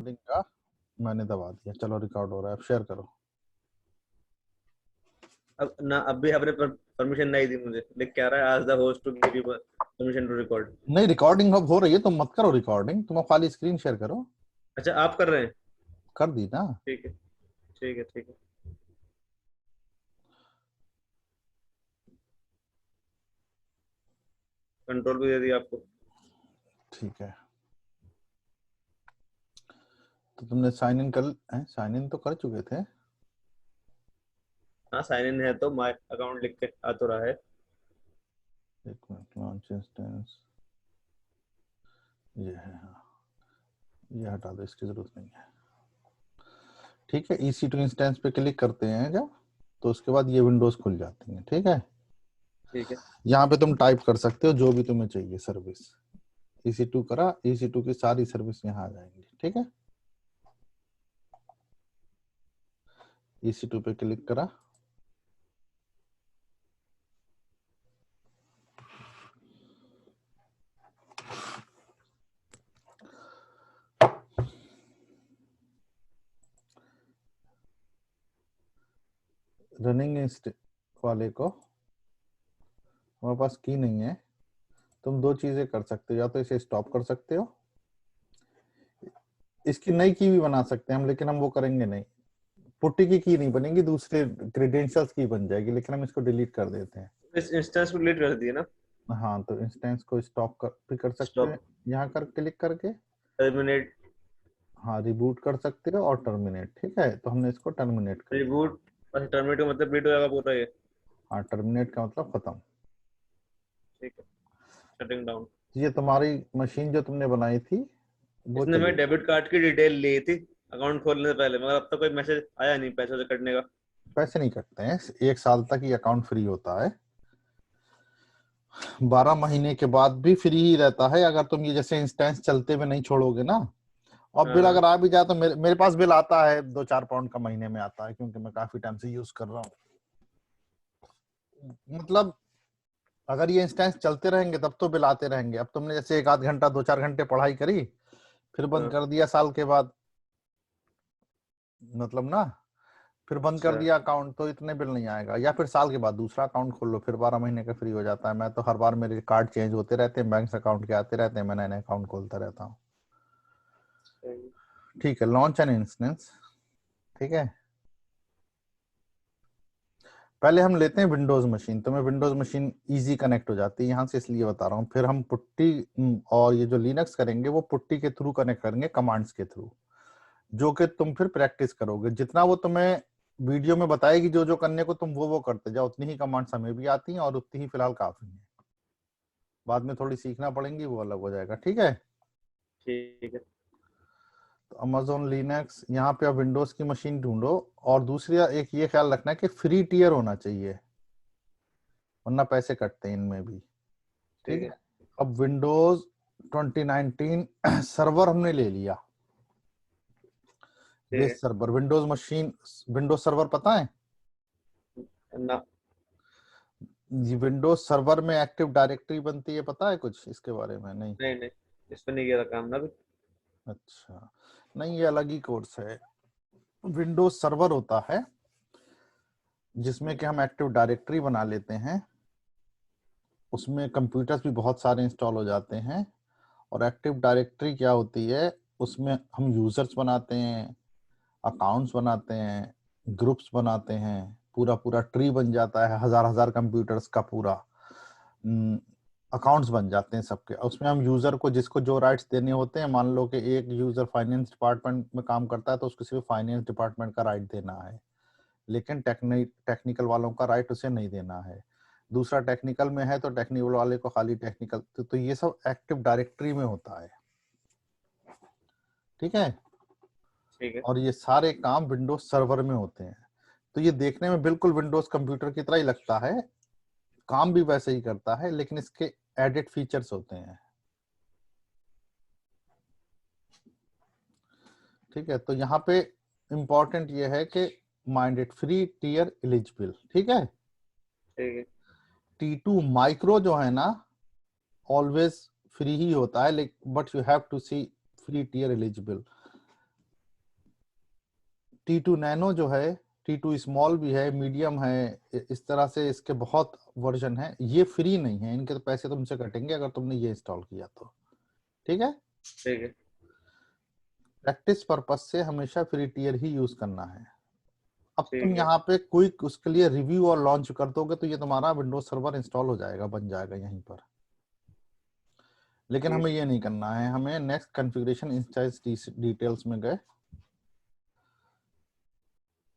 Recording का मैंने दबा दिया। चलो रिकॉर्ड हो रहा है, अब शेयर करो। अब ना, अब भी आपने परमिशन नहीं दी मुझे, लिख क्या रहा है, आज the host to give you permission to record. नहीं, रिकॉर्डिंग अब हो रही है, तुम मत करो रिकॉर्डिंग, तुम खाली स्क्रीन शेयर करो। अच्छा, आप कर रहे हैं? कर दी ना। ठीक है, ठीक है, ठीक है। कंट्रोल भी दे दिया आपको। ठीक है, तो तुमने साइन इन कर, साइन इन तो कर चुके थे। हाँ, साइन इन है तो माय अकाउंट लिख के आ तो रहा है। एक मिनट, लॉन्च इंस्टेंस ये है, हाँ ये हटा दो, इसकी जरूरत नहीं है। ठीक है, EC2 इंस्टेंस पे क्लिक करते हैं जब, तो उसके बाद ये विंडोज खुल जाती हैं। ठीक है, ठीक है। यहाँ पे तुम टाइप कर सकते हो जो भी तुम्हें चाहिए सर्विस। EC2 करा, EC2 की सारी सर्विस यहाँ आ जाएंगी। ठीक है, EC2 पे क्लिक करा, रनिंग वाले को, हमारे पास की नहीं है। तुम दो चीजें कर सकते हो, या तो इसे स्टॉप कर सकते हो, इसकी नई की भी बना सकते हैं हम, लेकिन हम वो करेंगे नहीं। पुट्टी की नहीं बनेगी, दूसरे क्रेडेंशियल्स की बन जाएगी, लेकिन हम इसको डिलीट कर देते हैं। इस इंस्टेंस को डिलीट कर दिया ना। हाँ, तो इंस्टेंस को स्टॉप कर भी कर सकते हैं, स्टॉप, यहाँ कर क्लिक करके। टर्मिनेट। हाँ, रिबूट कर सकते हो और टर्मिनेट। ठीक है, तो हमने इसको टर्मिनेट कर दिया। रिबूट। अच्छा, टर्मिनेट का मतलब डिलीट हो जाएगा पूरा ये। हाँ, टर्मिनेट का मतलब खत्म। ठीक है, शटिंग डाउन। ये तुम्हारी मशीन जो तुमने बनाई थी वो इसने मेरे चलेगी। डेबिट कार्ड की डिटेल ली थी अकाउंट खोलने से पहले, मगर अब तक कोई मैसेज आया नहीं पैसों से कटने का। पैसे नहीं कटते हैं, 1 साल तक ये अकाउंट फ्री होता है। 12 महीने के बाद भी फ्री ही रहता है, अगर तुम ये जैसे इंस्टेंस चलते हुए नहीं छोड़ोगे ना। और हाँ, बिल हाँ। अगर आ भी जाए तो मेरे पास बिल आता है, 2-4 पाउंड का महीने में आता है, क्योंकि मैं काफी टाइम से यूज कर रहा हूँ। मतलब अगर ये इंस्टेंस चलते रहेंगे तब तो बिल आते रहेंगे। अब तुमने जैसे 1 आध घंटा 2-4 घंटे पढ़ाई करी, फिर बंद हाँ। कर दिया साल के बाद, मतलब ना, फिर बंद कर अच्छा। दिया अकाउंट, तो इतने बिल नहीं आएगा। या फिर साल के बाद दूसरा अकाउंट खोल लो, फिर 12 महीने का फ्री हो जाता है। मैं तो हर बार मेरे कार्ड चेंज होते रहते हैं, बैंक अकाउंट के आते रहते हैं, मैं नए नए अकाउंट खोलता रहता हूँ। सही। ठीक है, लॉन्च एन इंस्टेंस। ठीक है, पहले हम लेते हैं विंडोज मशीन, तो मैं विंडोज मशीन इजी कनेक्ट हो जाती है यहाँ से, इसलिए बता रहा हूँ। फिर हम पुट्टी और ये जो लिनक्स करेंगे वो पुट्टी के थ्रू कनेक्ट करेंगे, कमांड्स के थ्रू, जो कि तुम फिर प्रैक्टिस करोगे। जितना वो तुम्हें वीडियो में बताएगी जो जो करने को, तुम वो करते जाओ, उतनी ही कमांड्स हमें भी आती हैं और उतनी ही फिलहाल काफी है। बाद में थोड़ी सीखना पड़ेंगी, वो अलग हो जाएगा। ठीक है, ठीक है। तो अमेजोन लिनक्स, यहाँ पे आप विंडोज की मशीन ढूंढो। और दूसरी एक ये ख्याल रखना है कि फ्री टियर होना चाहिए, वरना पैसे कटते हैं इनमें भी। ठीक ठीक है। है, अब विंडोज 2019 सर्वर हमने ले लिया, ठीक है base server Windows machine. Windows server पता है? ना। विंडोज सर्वर में एक्टिव डायरेक्टरी बनती है, पता है कुछ इसके बारे में? नहीं? नहीं, नहीं, इस पे नहीं किया था काम ना अभी। अच्छा, नहीं, ये अलग ही कोर्स है। विंडोज सर्वर होता है जिसमें कि हम एक्टिव डायरेक्टरी बना लेते हैं, उसमें कंप्यूटर्स भी बहुत सारे इंस्टॉल हो जाते हैं। और एक्टिव डायरेक्टरी क्या होती है, उसमें हम यूजर्स बनाते हैं, अकाउंट्स बनाते हैं, ग्रुप्स बनाते हैं, पूरा पूरा ट्री बन जाता है, हजार हजार कंप्यूटर्स का पूरा अकाउंट्स बन जाते हैं सबके। उसमें हम यूजर को जिसको जो राइट्स देने होते हैं, मान लो कि एक यूजर फाइनेंस डिपार्टमेंट में काम करता है, तो उसको सिर्फ फाइनेंस डिपार्टमेंट का राइट देना है, लेकिन टेक्निकल वालों का राइट उसे नहीं देना है। दूसरा टेक्निकल में है तो टेक्निकल वाले को खाली टेक्निकल, तो ये सब एक्टिव डायरेक्टरी में होता है। ठीक है, ठीक है। और ये सारे काम विंडोज सर्वर में होते हैं। तो ये देखने में बिल्कुल विंडोज कंप्यूटर की तरह ही लगता है, काम भी वैसे ही करता है, लेकिन इसके एडिट फीचर्स होते हैं। ठीक है, तो यहाँ पे इंपॉर्टेंट ये है कि माइंडेड फ्री टियर एलिजिबल। ठीक है, ठीक है। T2 माइक्रो जो है ना, ऑलवेज फ्री ही होता है, but you have to see free tier eligible. T2 nano जो है, T2 स्मॉल भी है, मीडियम है, इस तरह से इसके बहुत वर्जन है। ये फ्री नहीं है, इनके तो पैसे तुमसे कटेंगे अगर तुमने ये इंस्टॉल किया तो। ठीक है, ठीक है। प्रैक्टिस पर्पस से हमेशा फ्री टियर ही यूज करना है। अब तुम ठीक है। यहाँ पे क्विक उसके लिए रिव्यू और लॉन्च कर दोगे तो ये तुम्हारा विंडोज सर्वर इंस्टॉल हो जाएगा, बन जाएगा यहीं पर। लेकिन ठीक। हमें ये नहीं करना है, हमें नेक्स्ट कॉन्फ़िगरेशन इंस्टेंस डिटेल्स में गए,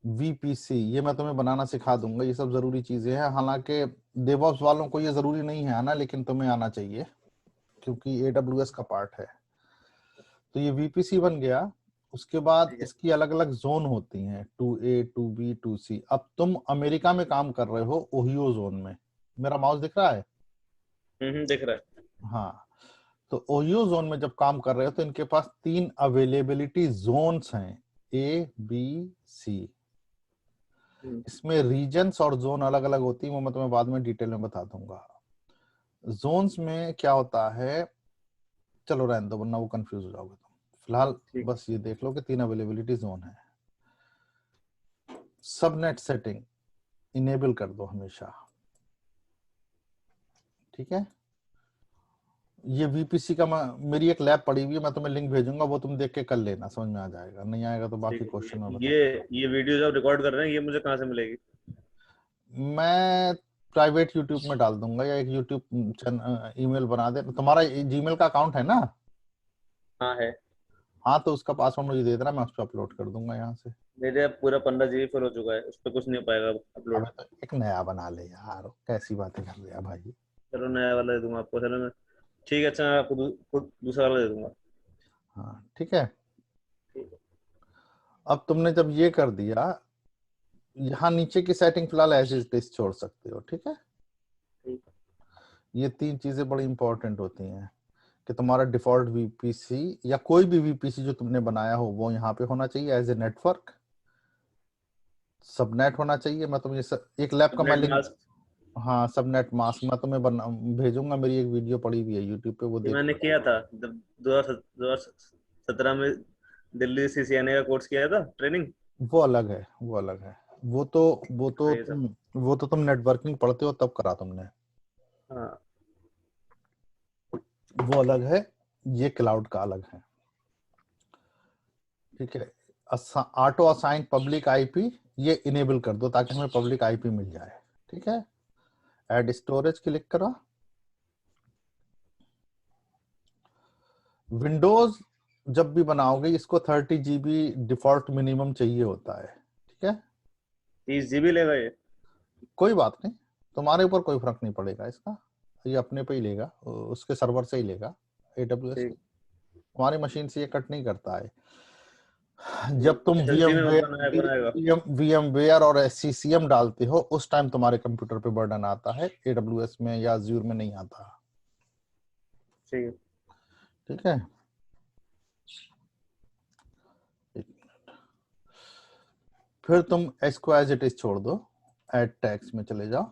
VPC ये मैं तुम्हें बनाना सिखा दूंगा, ये सब जरूरी चीजें हैं। हालांकि डेवऑप्स वालों को ये जरूरी नहीं है आना, लेकिन तुम्हें आना चाहिए क्योंकि AWS का पार्ट है। तो ये VPC बन गया। उसके बाद ठीक है। इसकी अलग अलग जोन होती हैं, 2A 2B 2C। अब तुम अमेरिका में काम कर रहे हो, ओहियो जोन में। मेरा माउस दिख रहा है? दिख रहा है। हाँ, तो ओहियो जोन में जब काम कर रहे हो तो इनके पास 3 अवेलेबिलिटी जोन्स हैं, A B C। इसमें रीजन्स और जोन अलग अलग होती है, वो मैं तुम्हें बाद में डिटेल में बता दूंगा। जोन्स में क्या होता है, चलो रहने दो वरना वो कंफ्यूज हो जाओगे तुम। फिलहाल ठीक। बस ये देख लो कि 3 अवेलेबिलिटी जोन है। सबनेट सेटिंग इनेबल कर दो हमेशा, ठीक है। ये VPC का मेरी एक लैब पड़ी हुई है, मैं तुम्हें लिंक भेजूंगा, वो तुम देख के कर लेना, समझ में आ जाएगा। नहीं आएगा तो बाकी ठीक क्वेश्चन में है। बता। ये वीडियो जो आप रिकॉर्ड कर रहे हैं ये मुझे कहाँ से मिलेगी? मैं प्राइवेट यूट्यूब में डाल दूंगा, या एक यूट्यूब ईमेल बना दे। तुम्हारा जीमेल का अकाउंट है ना? हाँ है। हाँ, तो उसका पासवर्ड मुझे दे देना, मैं उस पर अपलोड कर दूंगा यहाँ से। मेरे अब पूरा 15 GB फुल हो चुका है, उस पर कुछ नहीं हो पाएगा अपलोड। अबे तो एक नया बना ले यार, कैसी बातें कर रहे हैं भाई। चलो नया वाला दे दूंगा आपको। चलो मैं, ठीक है, अच्छा मैं आपको दूसरा वाला दे दूंगा। हाँ ठीक है। ठीक है। अब तुमने जब ये कर दिया, यहाँ नीचे की सेटिंग फिलहाल एज इट इज छोड़ सकते हो, ठीक है। ठीक है। ये 3 चीजें बड़ी इंपॉर्टेंट होती हैं कि तुम्हारा डिफॉल्ट VPC या कोई भी VPC जो तुमने बनाया हो वो यहाँ पे होना चाहिए एज ए नेटवर्क। सबनेट होना चाहिए। मैं तुम्हें एक लैब का मैं सबनेट लिंक, मास्क हाँ सबनेट मास्क मैं तुम्हें भेजूंगा, मेरी एक वीडियो पड़ी हुई है यूट्यूब पे, वो ये मैंने देखो। किया था जब 2017 में दिल्ली CCNA का कोर्स किया था, ट्रेनिंग। वो अलग है, वो अलग है। वो तो वो तो ये सब। तुम वो तो तुम नेटवर्किंग पढ़ते हो तब करा तुमने, हाँ। वो अलग है। ये क्लाउड का अलग है, ठीक है। ऑटो असाइन पब्लिक IP ये इनेबल कर दो ताकि हमें पब्लिक IP मिल जाए, ठीक है। ऐड स्टोरेज क्लिक करा। विंडोज जब भी बनाओगे इसको 30 GB डिफॉल्ट मिनिमम चाहिए होता है, ठीक है। 30 GB लेगा ये? कोई बात नहीं, तुम्हारे ऊपर कोई फर्क नहीं पड़ेगा इसका, ये अपने पे ही लेगा, उसके सर्वर से ही लेगा, AWS के। ठीक। तुम्हारी मशीन से ये कट नहीं करता है। जब ठीक। तुम SSD में बनाएगा। VMware और SCCM डालते हो उस टाइम तुम्हारे कंप्यूटर पे बर्डन आता है, AWS में या Azure में नहीं आता, ठीक है। ठीक है। फिर तुम इसको एज इट इज छोड़ दो, ऐड टैग्स में चले जाओ।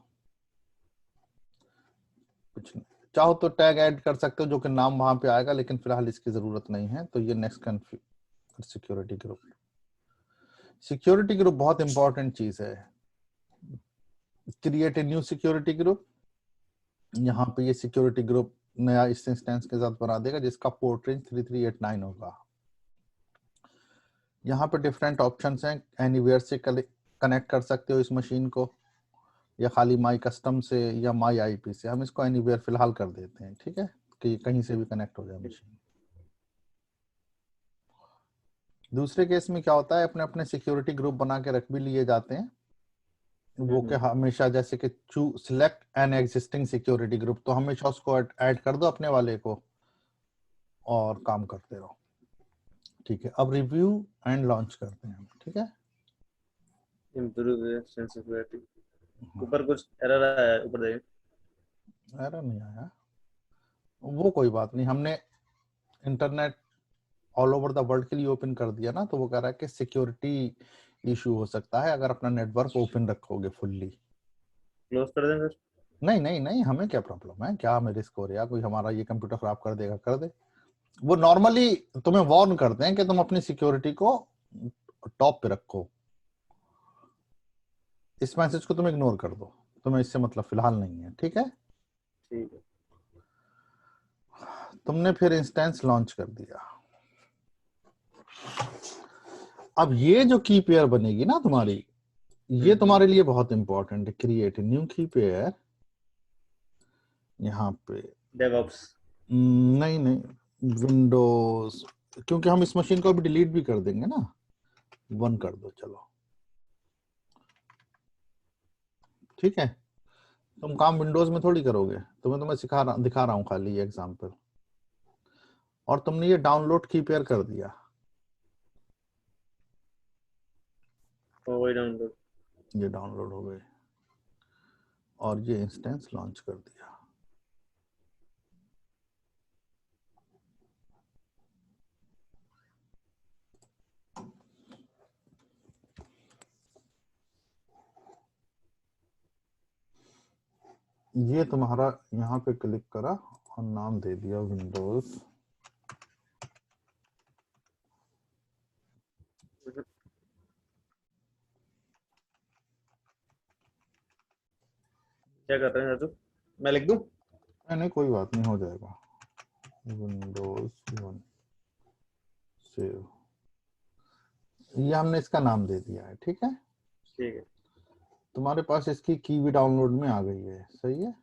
कुछ नहीं, चाहो तो टैग ऐड कर सकते हो जो कि नाम वहां पे आएगा, लेकिन फिलहाल इसकी जरूरत नहीं है। तो ये next configure security group. Security group बहुत इंपॉर्टेंट चीज है। Create a new security group. यहाँ पे ये सिक्योरिटी ग्रुप नया इस इंस्टेंस के साथ बना देगा जिसका पोर्ट रेंज 3389 होगा। यहाँ पे डिफरेंट ऑप्शंस हैं, एनीवेयर से कनेक्ट कर सकते हो इस मशीन को, या खाली माई कस्टम से या माई IP से। हम इसको एनीवेयर फिलहाल कर देते हैं, ठीक है, कि कहीं से भी कनेक्ट हो जाए मशीन। दूसरे केस में क्या होता है, अपने अपने सिक्योरिटी ग्रुप बना के रख भी लिए जाते हैं, वो के हमेशा जैसे कि select an existing security group, तो हमेशा उसको ऐड कर दो अपने वाले को और काम करते रहो, ठीक है। अब रिव्यू एंड लॉन्च करते हैं, ठीक है। Improve security. ऊपर कुछ एरर आया है, ऊपर देखिए। एरर नहीं आया, वो कोई बात नहीं, हमने internet all over the world के लिए ओपन कर दिया ना, तो वो कह रहा है कि सिक्योरिटी इशू हो सकता है अगर अपना नेटवर्क ओपन रखोगे फुल्ली। क्लोज कर दें फिर? नहीं नहीं नहीं, हमें क्या प्रॉब्लम है, क्या हमें रिस्क हो रहा है, कोई हमारा ये कंप्यूटर खराब कर देगा, कर दे। वो नॉर्मली तुम्हें वार्न करते हैं कि तुम अपनी सिक्योरिटी को टॉप पे रखो। इस मैसेज को तुम इग्नोर कर दो, तुम्हें इससे मतलब फिलहाल नहीं है, ठीक है। ठीक है। तुमने फिर इंस्टेंस लॉन्च कर दिया। अब ये जो की पेयर बनेगी ना तुम्हारी, ये तुम्हारे लिए बहुत इंपॉर्टेंट है। क्रिएट न्यू की पेयर, यहाँ पे डेवऑप्स। नहीं नहीं, विंडोज, क्योंकि हम इस मशीन को अभी डिलीट भी कर देंगे ना। 1 कर दो, चलो ठीक है। तुम काम विंडोज में थोड़ी करोगे, तुम्हें दिखा रहा हूँ खाली ये एग्जांपल। और तुमने ये डाउनलोड की पेयर कर दिया, वही डाउनलोड। ये डाउनलोड हो गए, और ये इंस्टेंस लॉन्च कर दिया। ये तुम्हारा यहाँ पे क्लिक करा और नाम दे दिया विंडोज। क्या कर रहे हैं राजू? मैं लिख दूं? नहीं कोई बात नहीं, हो जाएगा। विंडोज 1 सेव, ये हमने इसका नाम दे दिया है, ठीक है। ठीक है। तुम्हारे पास इसकी की भी डाउनलोड में आ गई है, सही है।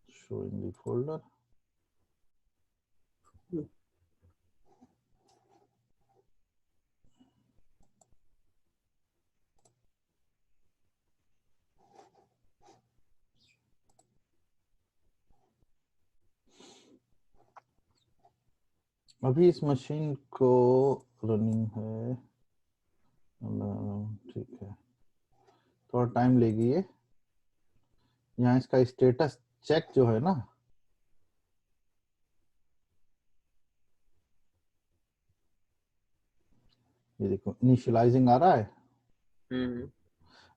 Show in the folder. अभी इस मशीन को रनिंग है, ठीक है, थोड़ा टाइम लेगी ये। यहाँ इसका स्टेटस चेक जो है ना, ये देखो इनिशियलाइजिंग आ रहा है।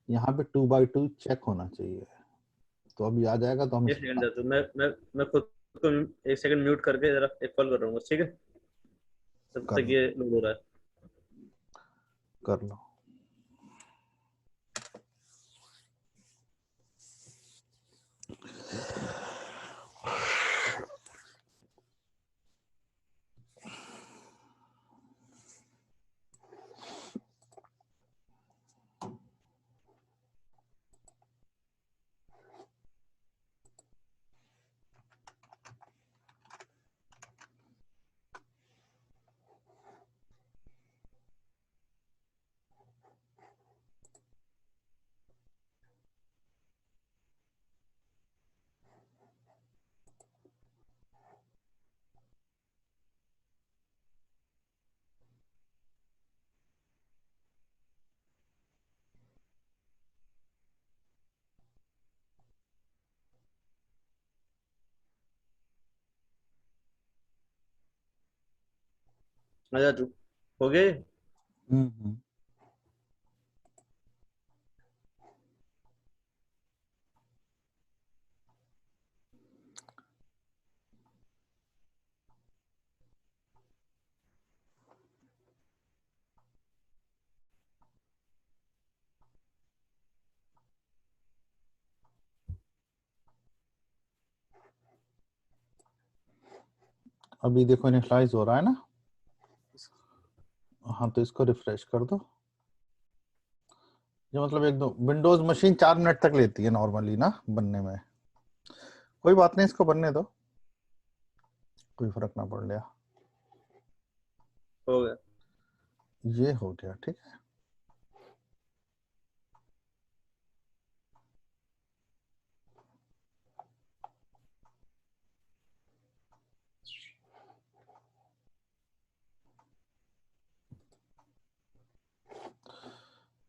यहाँ पे 2x2 चेक होना चाहिए, तो अभी आ जाएगा। तो हम एक सेकंड राजू, मैं खुद को एक सेकंड म्यूट करके जरा एक कॉल कर रहा हूँ, ठीक है? तब कर तक लो, ये लोड हो रहा है। कर लो। हाँ राजू, हो गए? हम्म। अभी देखो इनिशियलाइज हो रहा है ना। हाँ, तो इसको रिफ्रेश कर दो। ये मतलब एक दो विंडोज मशीन 4 मिनट तक लेती है नॉर्मली ना बनने में। कोई बात नहीं, इसको बनने दो, कोई फर्क ना पड़ गया। हो गया। ये हो गया, ठीक है।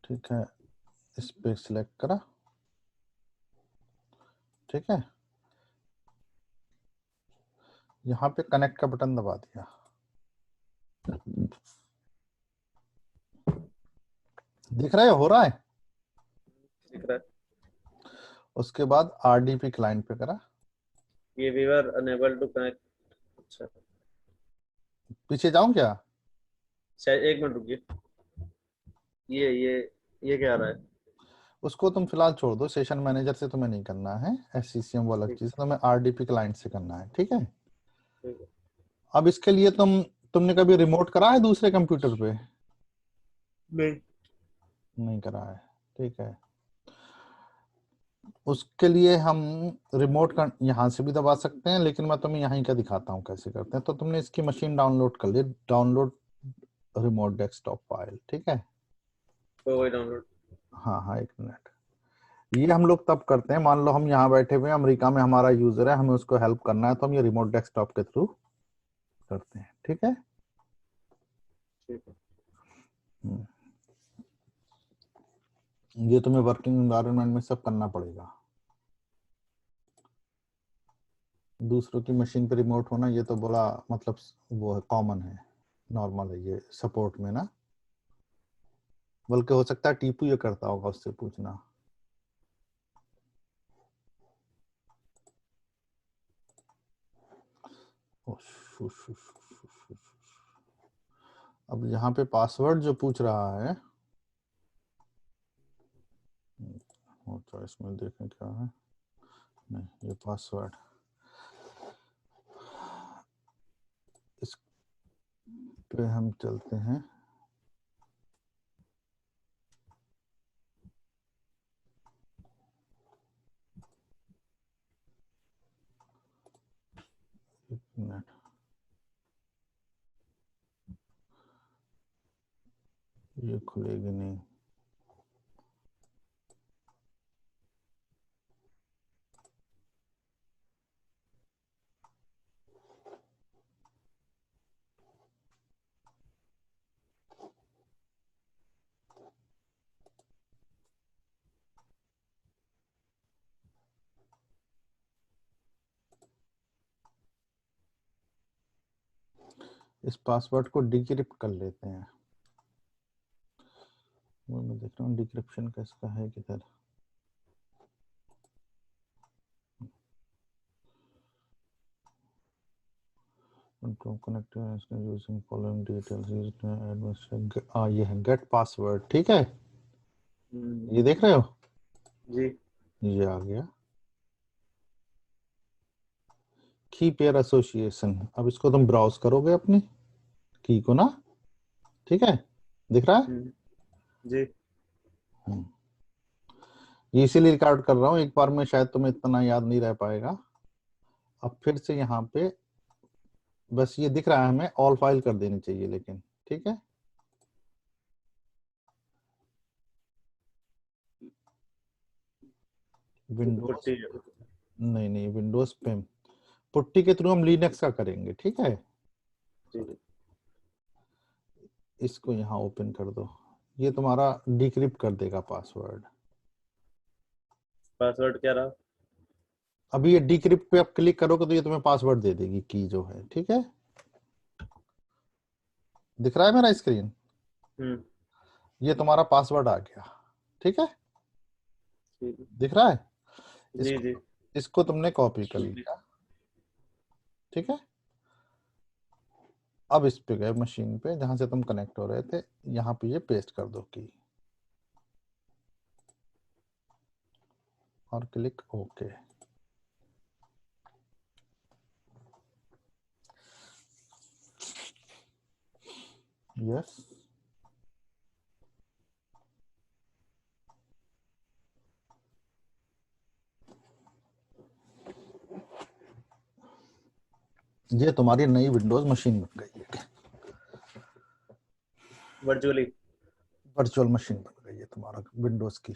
ठीक है, इस पे सिलेक्ट करा, ठीक है। यहाँ पे कनेक्ट का बटन दबा दिया, दिख रहा है, हो रहा है। दिख रहा है। उसके बाद RDP क्लाइंट पे करा, ये we were enable to connect. अच्छा। पीछे जाऊं क्या? शायद एक मिनट रुकिए। ये क्या आ रहा है? उसको तुम फिलहाल छोड़ दो, सेशन मैनेजर से तुम्हें नहीं करना है, SCCM वो अलग ठीक चीज है, तुम्हें RDP क्लाइंट से करना है, ठीक है। ठीक है। अब इसके लिए तुमने कभी रिमोट करा है दूसरे कंप्यूटर पे? नहीं। नहीं करा है, ठीक है। उसके लिए हम रिमोट का यहाँ से भी दबा सकते हैं, लेकिन मैं तुम्हें यहाँ का दिखाता हूँ कैसे करते हैं। तो तुमने इसकी मशीन डाउनलोड कर ली, डाउनलोड रिमोट डेस्कटॉप फाइल, ठीक है। हो गई डाउनलोड। हाँ हाँ, एक मिनट। ये हम लोग तब करते हैं, मान लो हम यहाँ बैठे हुए हैं, अमेरिका में हमारा यूजर है, हमें उसको हेल्प करना है, तो हम ये रिमोट डेस्कटॉप के थ्रू करते हैं, ठीक है। ठीक है। हम्म, ये तुम्हें वर्किंग एनवायरनमेंट में सब करना पड़ेगा। दूसरों की मशीन पे रिमोट होना ये तो बड़ा मतलब वो है, कॉमन है, नॉर्मल है ये सपोर्ट में ना। बल्कि हो सकता है टीपू ये करता होगा, उससे पूछना। अब यहाँ पे पासवर्ड जो पूछ रहा है, तो इसमें देखें क्या है। नहीं, ये पासवर्ड, इस पे हम चलते हैं। एक मिनट, ये खुलेगी नहीं। इस पासवर्ड को डिक्रिप्ट कर लेते हैं। वो मैं देख रहा हूँ डिक्रिप्शन कैसा है किधर। Control connect using following details, ये है गेट पासवर्ड, ठीक है। ये देख रहे हो, जी। ये आ गया की पेयर एसोसिएशन। अब इसको तुम ब्राउज करोगे अपनी की को ना, ठीक है, दिख रहा है। जी। ये इसीलिए रिकॉर्ड कर रहा हूँ, एक बार में शायद तुम्हें इतना याद नहीं रह पाएगा। अब फिर से यहाँ पे बस ये दिख रहा है, हमें ऑल फाइल कर देनी चाहिए लेकिन, ठीक है। Windows, putty. नहीं नहीं, विंडोज पे पुट्टी के थ्रू हम लिनक्स का करेंगे, ठीक है। ठीक है। इसको यहाँ ओपन कर दो, ये तुम्हारा डिक्रिप्ट कर देगा पासवर्ड। पासवर्ड क्या रहा? अभी ये डिक्रिप्ट पे आप क्लिक करोगे तो ये तुम्हें पासवर्ड दे देगी की जो है, ठीक है। दिख रहा है मेरा स्क्रीन, ये तुम्हारा पासवर्ड आ गया, ठीक है। ठीक है। दिख रहा है, जी जी। इसको इसको तुमने कॉपी कर लिया, ठीक है। अब इस पे गए मशीन पे जहां से तुम कनेक्ट हो रहे थे, यहाँ पे ये पेस्ट कर दो की और क्लिक ओके। यस, ये तुम्हारी नई विंडोज मशीन बन गई है, वर्चुअली। वर्चुअल मशीन बन गई है तुम्हारा विंडोज की।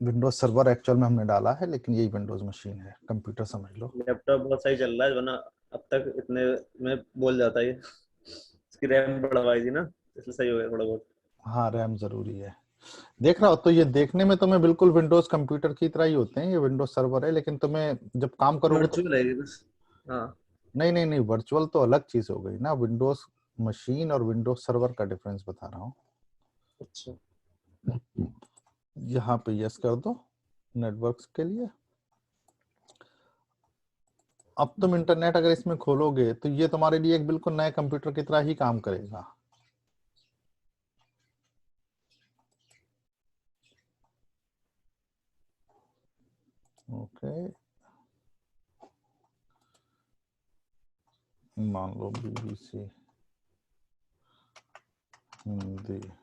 विंडोज सर्वर एक्चुअल में हमने डाला है, लेकिन यही विंडोज मशीन है, कंप्यूटर समझ लो। लैपटॉप बहुत सही चल रहा है, वरना अब तक इतने में बोल जाता है ये। इसकी रैम बढ़वाई थी ना, इसलिए सही हो गया थोड़ा बहुत। हाँ, रैम जरूरी है। देख रहा हो, तो ये देखने में तुम्हें बिल्कुल विंडोज कंप्यूटर की तरह ही होते हैं, ये विंडोज सर्वर है, लेकिन तुम्हें जब काम करोगे तो वर्चुअल है ये बस। हाँ। नहीं नहीं नहीं, वर्चुअल तो अलग चीज हो गई ना। विंडोज मशीन और विंडोज सर्वर का डिफरेंस बता रहा हूँ। अच्छा। यहाँ पे यस कर दो नेटवर्क्स के लिए। अब तुम इंटरनेट अगर इसमें खोलोगे तो ये तुम्हारे लिए एक बिल्कुल नए कंप्यूटर की तरह ही काम करेगा। ओके, मान लो BBC Hindi.com।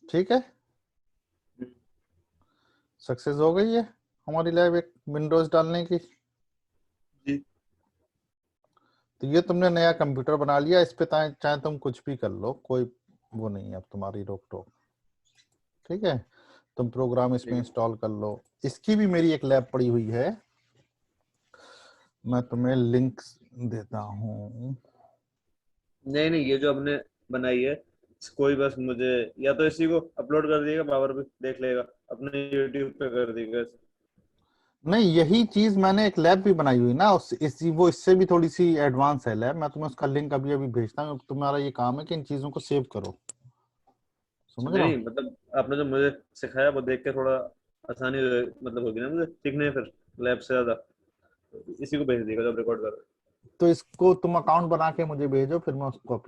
ठीक है, सक्सेस हो गई है हमारी लैब एक विंडोज डालने की। जी। तो ये तुमने नया कंप्यूटर बना लिया, इस पे चाहे तुम कुछ भी कर लो, कोई वो नहीं है अब तुम्हारी रोक टोक। ठीक है, तुम प्रोग्राम इसमें इंस्टॉल कर लो। इसकी भी मेरी एक लैब पड़ी हुई है, मैं तुम्हें लिंक देता हूँ। नहीं नहीं, ये जो हमने बनाई है, कोई बस मुझे या तो इसी को अपलोड कर दिएगा, पावर भी देख लेगा, अपने यूट्यूब पे कर देगा। नहीं, यही चीज मैंने एक लैब भी बनाई हुई ना, वो इससे भी थोड़ी सी एडवांस है लैब। मैं तुम्हें उसका लिंक अभी अभी भेजता हूँ। तुम्हारा ये काम है कि इन चीजों को सेव करो, समझ रहे हो? नहीं मतलब आपने जो मुझे सिखाया वो देख के थोड़ा आसानी मतलब होगी ना मुझे सीखने में, फिर लैब से ज्यादा। इसी को भेज दिएगा जब रिकॉर्ड कर। तो इसको तुम अकाउंट बना के मुझे भेजो, फिर मैं उसको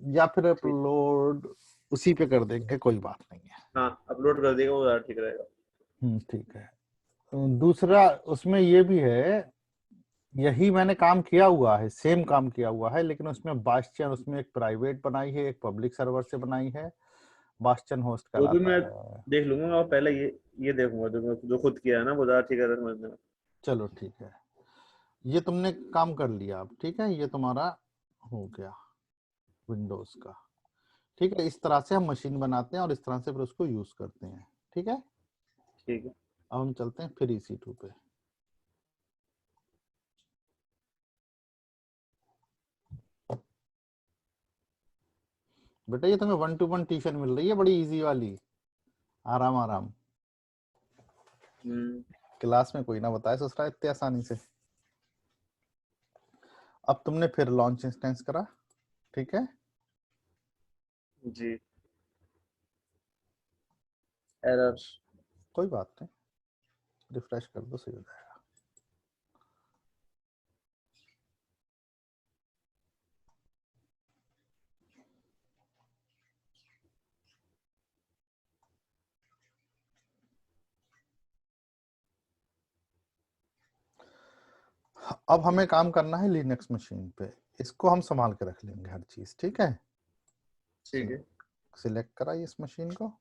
या फिर ठीक। अपलोड उसी पे कर देंगे, कोई बात नहीं है। हाँ, अपलोड कर दिएगा वो ज़्यादा ठीक रहेगा। ठीक है। दूसरा उसमें ये भी है, यही मैंने काम किया हुआ है, सेम काम किया हुआ है, लेकिन उसमें बास्टियन, उसमें एक प्राइवेट बनाई है, एक पब्लिक सर्वर से बनाई है, बास्टियन होस्ट वो भी कहलाता मैं है। देख लूंगा, और पहले ये देखूंगा जो खुद किया है ना, वो ज़्यादा ठीक है समझने में। चलो ठीक है, ये तुमने काम कर लिया अब। ठीक है, ये तुम्हारा हो गया विंडोज का। ठीक है, इस तरह से हम मशीन बनाते हैं और इस तरह से फिर उसको यूज करते हैं। ठीक है, ठीक है। अब हम चलते हैं फिर EC2 पे। बेटा ये तुम्हें 1-to-1 ट्यूशन मिल रही है, बड़ी इजी वाली, आराम आराम। हम्म। क्लास में कोई ना बताए ससुरा इतने आसानी से। अब तुमने फिर लॉन्च इंस्टेंस करा, ठीक है, जी। एरर। कोई बात नहीं, रिफ्रेश कर दो, सही हो जाएगा। अब हमें काम करना है लिनक्स मशीन पे, इसको हम संभाल के रख लेंगे हर चीज। ठीक है, ठीक है। सिलेक्ट कराइए इस मशीन को।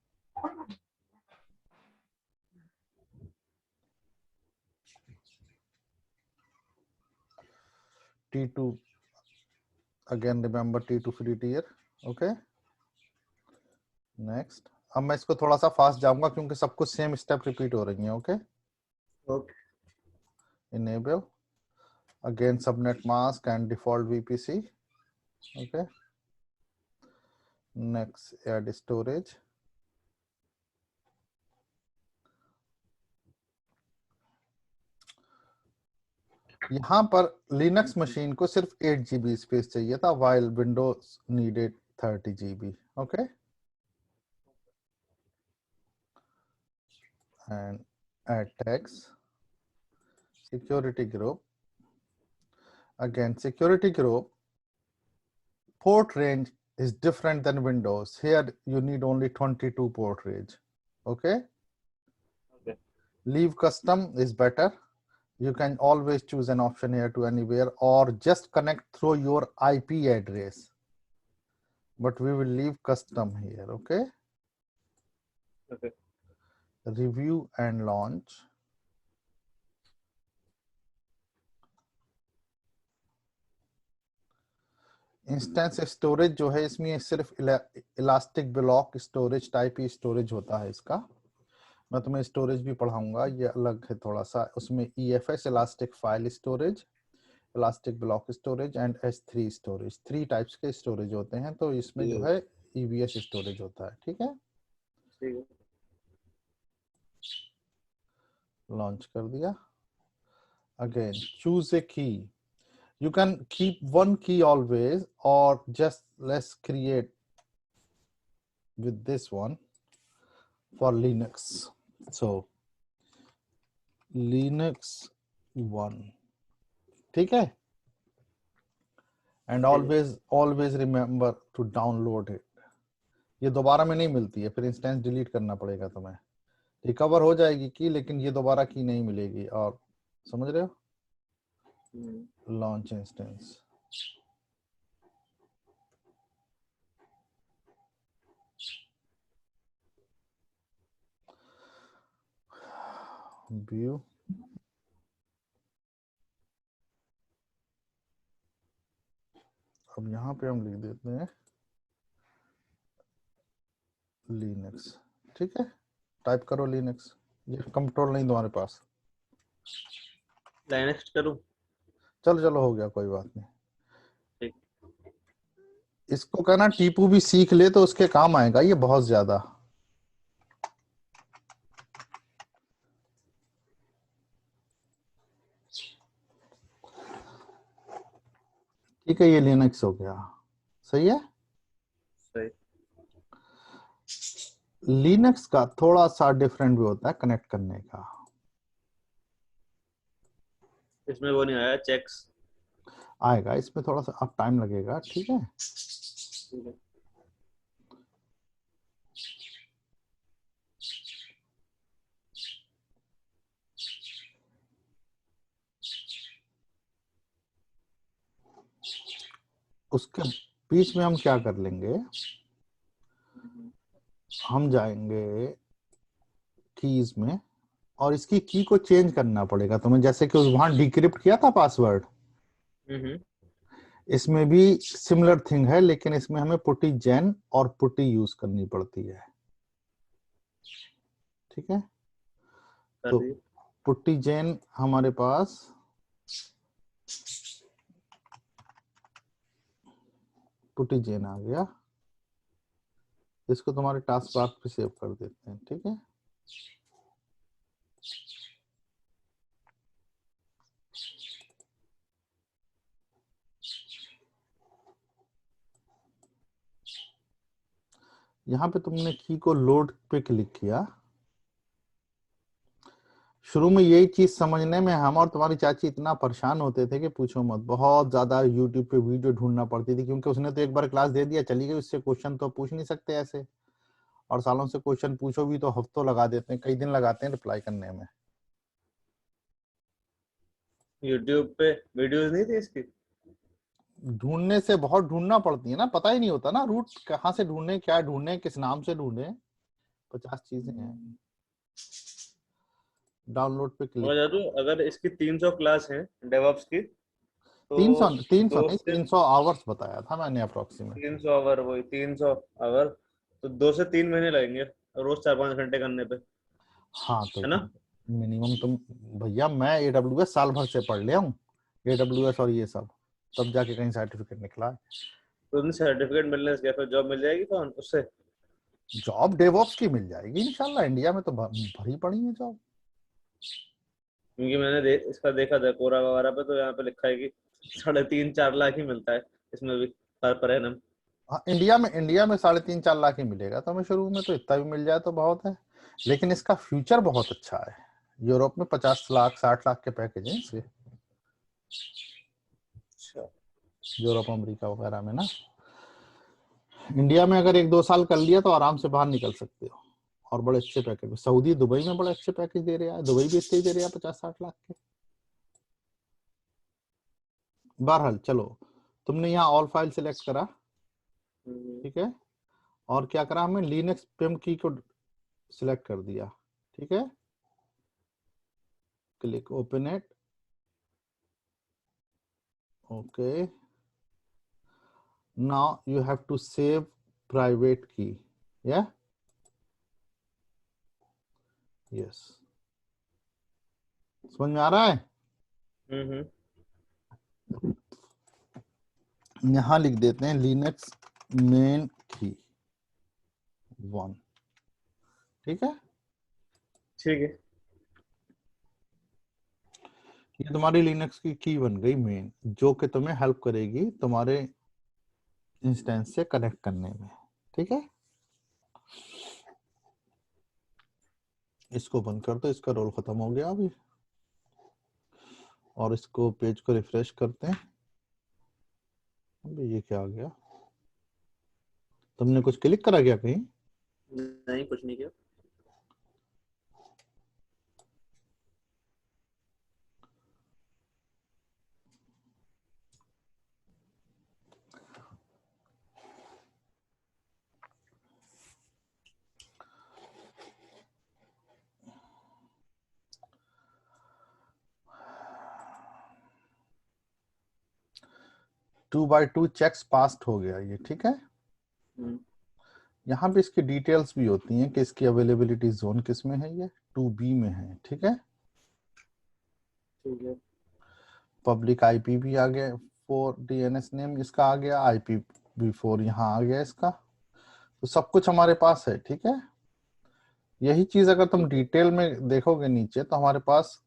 T2, again remember T2 free tier. Okay, next. अब मैं इसको थोड़ा सा फास्ट जाऊंगा क्योंकि सब कुछ सेम स्टेप रिपीट हो रही है। Okay, okay. enable again subnet mask and default VPC। okay, next add storage। यहाँ पर लिनक्स मशीन को सिर्फ 8 GB स्पेस चाहिए था, while Windows needed 30 GB। Okay, and add tags, security group, again security group, port range is different than Windows. Here you need only 22 port range। okay, okay. leave custom is better। You can always choose an option here to anywhere or just connect through your IP address, but we will leave custom here। okay, okay. review and launch। Instance storage जो है इसमें सिर्फ elastic block storage type ही storage होता है इसका। मैं तुम्हें storage भी पढ़ाऊंगा, ये अलग है थोड़ा सा। उसमें EFS elastic file storage, plastic block storage and S3 storage, 3 types के स्टोरेज होते हैं। तो इसमें जो है EVS स्टोरेज होता है। ठीक है, ठीक है। लॉन्च कर दिया। अगेन चूज ए की, you can keep one key always, or just let's create with this one for Linux. So Linux 1, ठीक है, and always remember to download it. ये दोबारा में नहीं मिलती है, फिर इंस्टेंस डिलीट करना पड़ेगा तुम्हें। रिकवर हो जाएगी की, लेकिन ये दोबारा की नहीं मिलेगी। और समझ रहे हो, लॉन्च इंस्टेंस। व्यू, अब यहाँ पे हम लिख देते हैं लिनक्स। ठीक है, टाइप करो लिनक्स। ये कंट्रोल नहीं तुम्हारे पास। लाइनेक्स करूं? चलो चलो, हो गया, कोई बात नहीं। ठीक। इसको कहना टीपू भी सीख ले तो उसके काम आएगा ये बहुत ज्यादा। ठीक है, ये लिनक्स हो गया। सही है। सही। लिनक्स का थोड़ा सा डिफरेंट भी होता है कनेक्ट करने का। इसमें वो नहीं आया चेक्स? आएगा, इसमें थोड़ा सा अब टाइम लगेगा। ठीक है, ठीक है। उसके बीच में हम क्या कर लेंगे, हम जाएंगे कीज में, और इसकी की को चेंज करना पड़ेगा तुम्हें। जैसे कि वहां डिक्रिप्ट किया था पासवर्ड, इसमें भी सिमिलर थिंग है, लेकिन इसमें हमें पुटी जेन और पुटी यूज करनी पड़ती है। ठीक है, तो पुट्टी जेन हमारे पास पुट्टी जेन आ गया। इसको तुम्हारे टास्क बार पे सेव कर देते हैं। ठीक है, यहाँ पे तुमने की को लोड पे क्लिक किया। शुरू में यही चीज समझने में हम और तुम्हारी चाची इतना परेशान होते थे कि पूछो मत। बहुत ज्यादा यूट्यूब पे वीडियो ढूंढना पड़ती थी, क्योंकि उसने तो एक बार क्लास दे दिया, चली गई, उससे क्वेश्चन तो पूछ नहीं सकते ऐसे। और सालों से क्वेश्चन पूछो भी तो हफ्तों लगा देते हैं, कई दिन लगाते हैं रिप्लाई करने में। यूट्यूब पे वीडियोस नहीं थी इसकी? ढूंढने से बहुत ढूंढना पड़ती है ना, पता ही नहीं होता ना रूट कहाँ से ढूंढे, क्या ढूंढे, किस नाम से ढूंढे, 50 चीजें हैं। डाउनलोड पे क्लिक। अगर इसकी 300 क्लास है डेवऑप्स की, तो 300 दो नहीं, से 300 आवर्स बताया था मैंने अप्रोक्सीमेट। 300 आवर, वही 300 आवर, तो 2 से 3 महीने लगेंगे रोज 4-5 घंटे करने पे, हाँ तो है ना? मिनिमम तुम, भैया मैं AWS साल भर से पढ़ लिया हूँ, AWS और ये सब, तब जाके कहीं सर्टिफिकेट निकला है। तो उन्हें सर्टिफिकेट मिलने से क्या फिर जॉब मिल जाएगी कौन उससे? जॉब डेवऑप्स की मिल जाएगी इंशाल्लाह, इंडिया में तो भरी पड़ी है जॉब। क्योंकि मैंने इसका देखा था कोरा वगैरह पे, तो यहाँ पे लिखा है कि 3.5-4 लाख ही मिलता है इसमें भी पर एनम। हाँ, इंडिया में 3.5-4 लाख ही मिलेगा तो हमें शुरू में, तो इतना भी मिल जाए तो बहुत है। लेकिन इसका फ्यूचर बहुत अच्छा है। यूरोप में 50 लाख 60 लाख के पैकेज हैं इसके, अच्छा। यूरोप अमेरिका वगैरह में ना। इंडिया में अगर 1-2 साल कर लिया तो आराम से बाहर निकल सकते हो, और बड़े अच्छे पैकेज में। सऊदी दुबई में बड़े अच्छे पैकेज दे रहा है, दुबई भी इतने ही दे रहा है 50-60 लाख के। बहरहाल चलो, तुमने यहाँ ऑल फाइल सिलेक्ट करा। ठीक है, और क्या करा, हमें लिनक्स पिम की को सिलेक्ट कर दिया। ठीक है, click open it. Okay, now you have to save private key. Yeah, yes, समझ में आ रहा है? यहां लिख देते हैं लिनक्स मेन की 1। ठीक है, ठीक है। ये तुम्हारी लिनक्स की बन गई मेन, जो कि तुम्हें हेल्प करेगी तुम्हारे इंस्टेंस से कनेक्ट करने में। ठीक है, इसको बंद कर दो, इसका रोल खत्म हो गया अभी। और इसको पेज को रिफ्रेश करते हैं। अभी ये क्या आ गया? तुमने कुछ क्लिक करा क्या कहीं? नहीं, कुछ नहीं किया। Two by two checks passed हो गया ये। ठीक है, यहाँ पे इसकी डिटेल्स भी होती हैं कि इसकी अवेलेबिलिटी जोन किस में है, ये 2B में है। ठीक है, ठीक है। पब्लिक आईपी भी आ गया, 4 डीएनएस नेम इसका आ गया, IPv4 यहाँ आ गया इसका। तो सब कुछ हमारे पास है। ठीक है, यही चीज अगर तुम डिटेल में देखोगे नीचे तो हमारे पास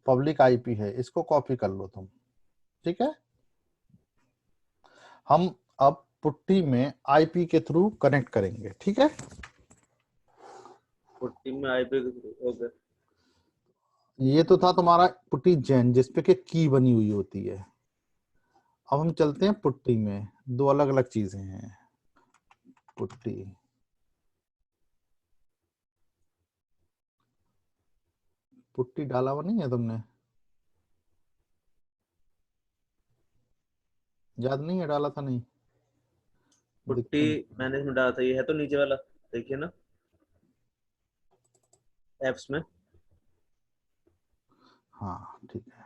पब्लिक आईपी है, इसको कॉपी कर लो तुम। ठीक है, हम अब पुट्टी में आईपी के थ्रू कनेक्ट करेंगे। ठीक है, पुट्टी में आईपी। ओके। ये तो था तुम्हारा पुट्टी जैन जिसपे के की बनी हुई होती है। अब हम चलते हैं पुट्टी में, दो अलग अलग चीजें हैं। पुट्टी, पुट्टी डाला हुआ नहीं है तुमने? याद नहीं है, डाला था नहीं? पुट्टी दिखता नहीं। मैंने इसमें डाला था, ये है तो नीचे वाला, देखिए ना एप्स में। हाँ ठीक है,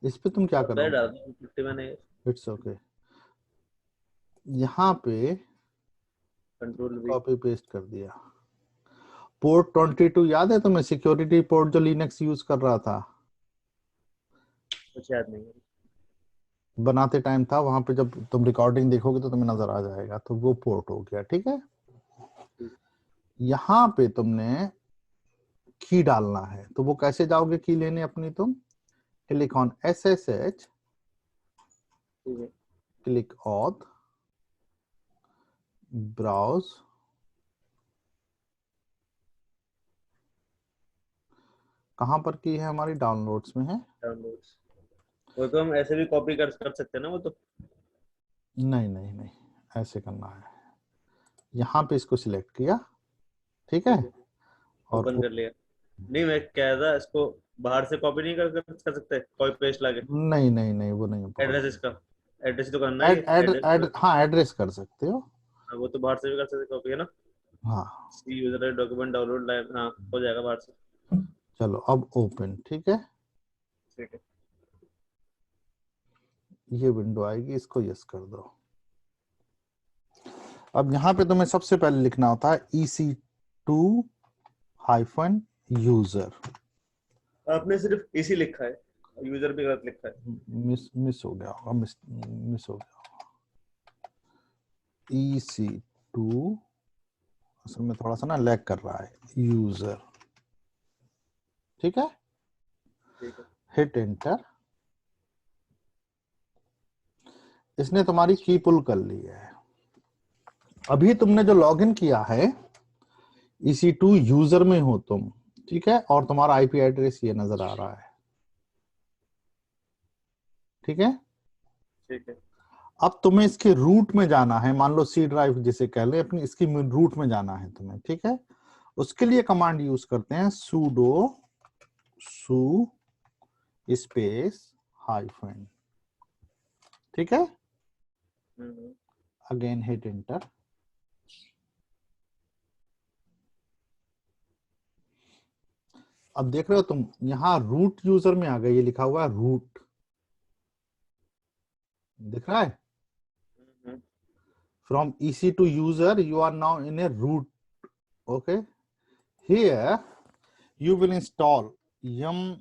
इस पे तुम क्या पहले डाला करोगे? था पुट्टी मैंने। इट्स ओके, यहाँ पे कंट्रोल भी। कॉपी पेस्ट कर दिया। पोर्ट 22 याद है तुम्हें, सिक्योरिटी पोर्ट जो लिनक्स यूज कर रहा था? कुछ याद नहीं है। बनाते टाइम था वहां पे, जब तुम रिकॉर्डिंग देखोगे तो तुम्हें नजर आ जाएगा। तो वो पोर्ट हो गया। ठीक है, यहाँ पे तुमने की डालना है, तो वो कैसे जाओगे की लेने अपनी? तुम क्लिक ऑन SSH, ठीक है। क्लिक ऑथ, ब्राउज, कहां पर की है हमारी? डाउनलोड्स में है। डाउनलोड्स। वो तो हम ऐसे भी कॉपी कर सकते हैं ना वो तो। नहीं नहीं नहीं, ऐसे करना है। यहाँ पे इसको सिलेक्ट किया। ठीक है, ठीक है। और ओपन कर लिया। नहीं, मैं कह रहा था इसको बाहर से कॉपी नहीं कर सकते, कॉपी पेस्ट लाके? नहीं नहीं नहीं, वो नहीं एड्रेस पॉसिबल। इसका, एड्रेस तो करना ही है, एड्रेस। हाँ एड्रेस कर सकते हो। वो तो बाहर से भी कर सकते कॉपी, है ना? हाँ सी यूजर डॉक्यूमेंट डाउनलोड लाइव, हाँ हो जाएगा बाहर से। चलो अब ओपन। ठीक है, ठीक है। ये विंडो आएगी, इसको यस कर दो। अब यहाँ पे तुम्हें सबसे पहले लिखना होता है EC2-user। आपने सिर्फ इसी लिखा है, यूजर भी गलत लिखा है। मिस हो गया होगा, मिस हो गया। EC2 असल में थोड़ा सा ना लैग कर रहा है, यूजर। ठीक है, ठीक है। Hit enter. इसने तुम्हारी की पुल कर ली है। अभी तुमने जो लॉगिन किया है EC2 यूजर में हो तुम। ठीक है, और तुम्हारा आईपी एड्रेस ये नजर आ रहा है। ठीक है, ठीक है। अब तुम्हें इसके रूट में जाना है, मान लो C ड्राइव जिसे कह ले अपनी, इसकी रूट में जाना है तुम्हें। ठीक है, उसके लिए कमांड यूज करते हैं sudo su स्पेस हाइफन। ठीक है, अगेन हिट एंटर। अब देख रहे हो तुम, यहां रूट यूजर में आ गए, ये लिखा हुआ है रूट, दिख रहा है? From EC2 user you are now in a root. Okay, here you will install yum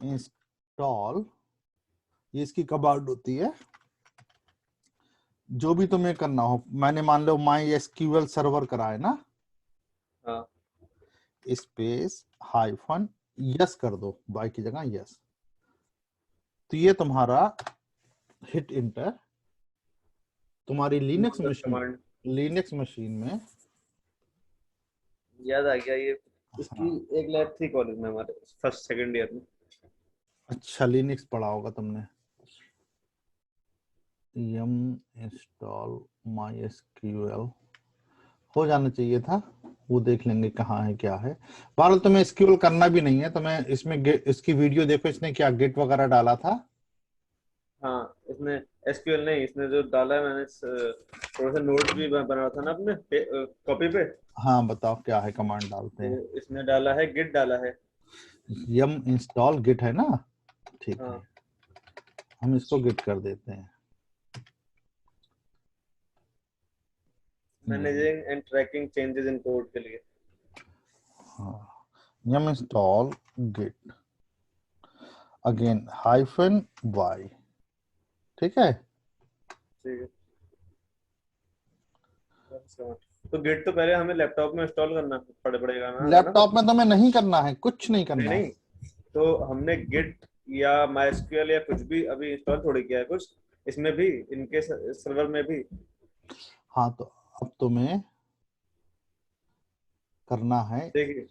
install, ये इसकी कमांड होती है। जो भी तुम्हें करना हो, मैंने मान लो माई एसक्यूएल सर्वर करा है ना, हाँ स्पेस हाइफन यस कर दो, बाय की जगह यस, तो ये तुम्हारा हिट इंटर, तुम्हारी यूजर कमांड लिनक्स मशीन में। याद आ गया ये, इसकी हाँ, एक लैब थी कॉलेज में हमारे फर्स्ट सेकंड ईयर में। अच्छा लिनक्स पढ़ा होगा तुमने। यम इंस्टॉल माई एसक्यूएल हो जाना चाहिए था, वो देख लेंगे कहाँ है क्या है। बहरहाल तुम्हें एसक्यूएल करना भी नहीं है, तुम्हें इसमें इसकी वीडियो देखो, इसने क्या गेट वगैरह डाला था। हाँ इसने एसक्यूएल नहीं, इसने जो डाला है मैंने थोड़ा सा नोट भी बना था ना अपने कॉपी पे, हाँ बताओ क्या है, कमांड डालते हैं। तो इसने डाला है गिट डाला है। यम इंस्टॉल गिट है ना, ठीक है, हाँ हम इसको गिट कर देते हैं। Managing and tracking changes in code के लिए। हाँ, yum install Git again hyphen y, ठीक है। ठीक है, तो गिट तो पहले हमें लैपटॉप में इंस्टॉल करना पड़ेगा ना, है ना? लैपटॉप में तुम्हें नहीं करना है, कुछ नहीं नहीं करना है। नहीं, तो हमने गिट या माइस्क्यूएल या कुछ भी अभी इंस्टॉल थोड़ी किया है कुछ, इसमें भी इनके सर्वर में भी। हाँ तो अब तुम्हें करना है, देखिए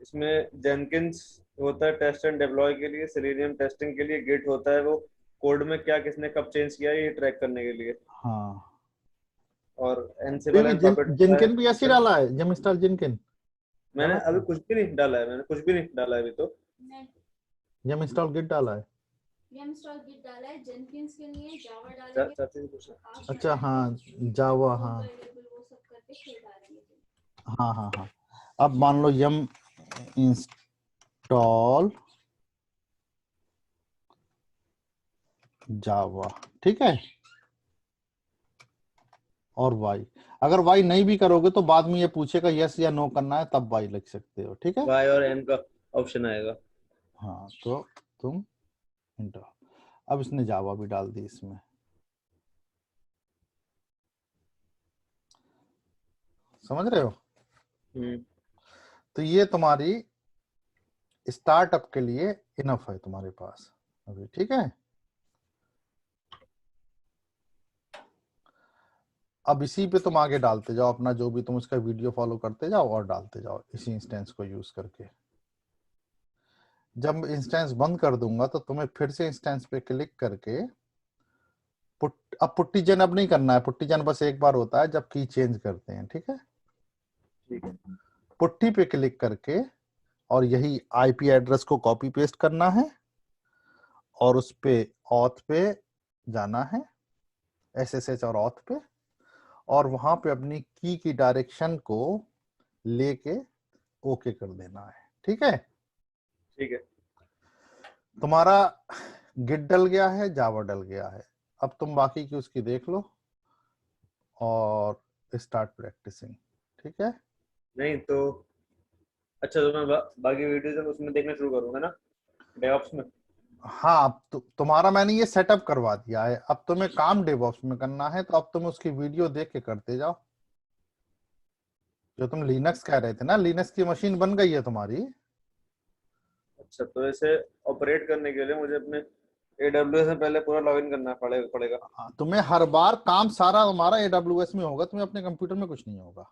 इसमें जेनकिंस होता है टेस्ट एंड डिप्लॉय के लिए, सेलेनियम टेस्टिंग के लिए, गिट होता है वो कोड में क्या किसने कब चेंज किया है ये ट्रैक करने के लिए, हाँ और अभी एनसिबल भी एंड पपेट होता है। जिनकिन भी ऐसे डाला है, जम इंस्टॉल जिनकिन मैंने डाला अभी है, कुछ भी नहीं डाला है, मैंने कुछ भी नहीं डाला है अभी तो। जम इंस्टॉल गिट डाला है। यम इंस्टॉल गिट डाला है, जेनकिंस के लिए जावा डालेंगे, चाचा जी पूछना। अच्छा हाँ, जावा, हाँ वो सब करके फिर डालेंगे। हाँ हाँ हाँ। अब मान लो यम इंस्टॉल जावा, ठीक है, और वाई, अगर वाई नहीं भी करोगे तो बाद में ये पूछेगा यस या नो करना है, तब वाई लिख सकते हो, ठीक है। वाई और एन का ऑप्शन आएगा। हाँ तो तुम इंटर, अब इसने जावा भी डाल दी इसमें, समझ रहे हो। तो ये तुम्हारी स्टार्टअप के लिए इनफ है तुम्हारे पास अभी, ठीक है। अब इसी पे तुम आगे डालते जाओ अपना, जो भी तुम उसका वीडियो फॉलो करते जाओ और डालते जाओ इसी इंस्टेंस को यूज करके। जब इंस्टेंस बंद कर दूंगा तो तुम्हें फिर से इंस्टेंस पे क्लिक करके अब पुट्टी जन अब नहीं करना है, पुट्टी जन बस एक बार होता है जब की चेंज करते हैं, ठीक है। ठीक है, पुट्टी पे क्लिक करके और यही आईपी एड्रेस को कॉपी पेस्ट करना है और उस पे ऑथ पे जाना है, एसएसएच और ऑथ पे, और वहां पे अपनी की डायरेक्शन को लेके ओके कर देना है, ठीक है। ठीक है। तुम्हारा गिट डल गया है, जावा डल गया है, अब तुम बाकी की उसकी देख लो और स्टार्ट प्रैक्टिसिंग, ठीक है। नहीं तो अच्छा, तो मैं बाकी वीडियोस उसमें देखना शुरू करूंगा ना, डेवऑप्स में। हाँ अब तुम्हारा मैंने ये सेटअप करवा दिया है, अब तुम्हें काम डेवऑप्स में करना है, तो अब तुम उसकी वीडियो देख के करते जाओ। जो तुम लिनक्स कह रहे थे ना, लिनक्स की मशीन बन गई है तुम्हारी। अच्छा, तो इसे ऑपरेट करने के लिए मुझे अपने AWS में पहले पूरा लॉगिन करना पड़ेगा। तुम्हें हर बार काम सारा तुम्हारा एडब्ल्यूएस में होगा, तुम्हें अपने कंप्यूटर में कुछ नहीं होगा।